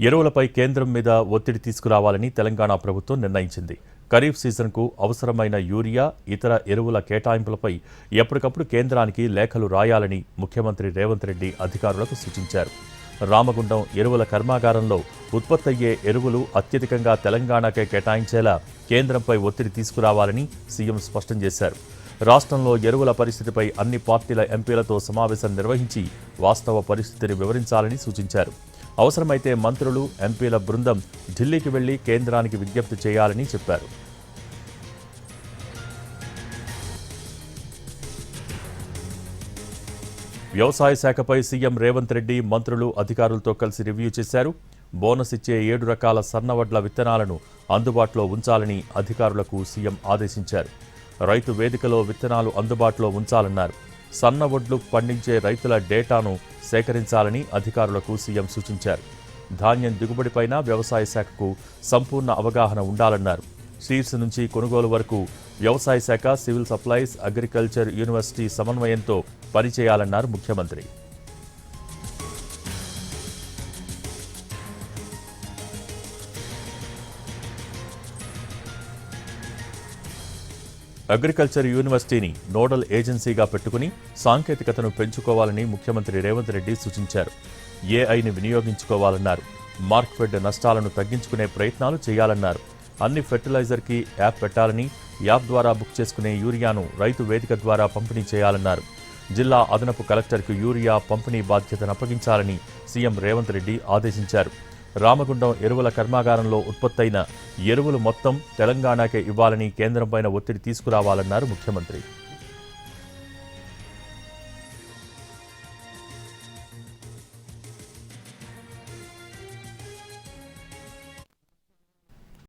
ఎరువులపై కేంద్రం మీద ఒత్తిడి తీసుకురావాలని తెలంగాణ ప్రభుత్వం నిర్ణయించింది. ఖరీఫ్ సీజన్కు అవసరమైన యూరియా, ఇతర ఎరువుల కేటాయింపులపై ఎప్పటికప్పుడు కేంద్రానికి లేఖలు రాయాలని ముఖ్యమంత్రి రేవంత్ రెడ్డి అధికారులకు సూచించారు. రామగుండం ఎరువుల కర్మాగారంలో ఉత్పత్తయ్యే ఎరువులు అత్యధికంగా తెలంగాణకే కేటాయించేలా కేంద్రంపై ఒత్తిడి తీసుకురావాలని సీఎం స్పష్టం చేశారు. రాష్ట్రంలో ఎరువుల పరిస్థితిపై అన్ని పార్టీల ఎంపీలతో సమావేశం నిర్వహించి వాస్తవ పరిస్థితిని వివరించాలని సూచించారు. అవసరమైతే మంత్రులు, ఎంపీల బృందం ఢిల్లీకి వెళ్లి కేంద్రానికి విజ్ఞప్తి చేయాలని చెప్పారు. వ్యవసాయ శాఖపై సీఎం రేవంత్ రెడ్డి మంత్రులు, అధికారులతో కలిసి రివ్యూ చేశారు. బోనస్ ఇచ్చే 7 రకాల సన్నవడ్ల విత్తనాలను అందుబాటులో ఉంచాలని అధికారులకు సీఎం ఆదేశించారు. రైతు వేదికలో విత్తనాలు అందుబాటులో ఉంచాలన్నారు. సన్నవడ్లు పండించే రైతుల డేటాను సేకరించాలని అధికారులకు సీఎం సూచించారు. ధాన్యం దిగుబడిపైన వ్యవసాయ శాఖకు సంపూర్ణ అవగాహన ఉండాలన్నారు. సీడ్స్ నుంచి కొనుగోలు వరకు వ్యవసాయ శాఖ, సివిల్ సప్లైస్, అగ్రికల్చర్ యూనివర్సిటీ సమన్వయంతో పనిచేయాలన్నారు ముఖ్యమంత్రి. అగ్రికల్చర్ యూనివర్సిటీని నోడల్ ఏజెన్సీగా పెట్టుకుని సాంకేతికతను పెంచుకోవాలని ముఖ్యమంత్రి రేవంత్ రెడ్డి సూచించారు. ఏఐని వినియోగించుకోవాలన్నారు. మార్క్ఫెడ్ నష్టాలను తగ్గించుకునే ప్రయత్నాలు చేయాలన్నారు. అన్ని ఫెర్టిలైజర్కి యాప్ పెట్టాలని, యాప్ ద్వారా బుక్ చేసుకునే యూరియాను రైతు వేదిక ద్వారా పంపిణీ చేయాలన్నారు. జిల్లా అదనపు కలెక్టర్కు యూరియా పంపిణీ బాధ్యతను అప్పగించాలని సీఎం రేవంత్ రెడ్డి ఆదేశించారు. రామగుండం ఎరువుల కర్మాగారంలో ఉత్పత్తైన ఎరువులు మొత్తం తెలంగాణకే ఇవ్వాలని కేంద్రంపైన ఒత్తిడి తీసుకురావాలన్నారు ముఖ్యమంత్రి.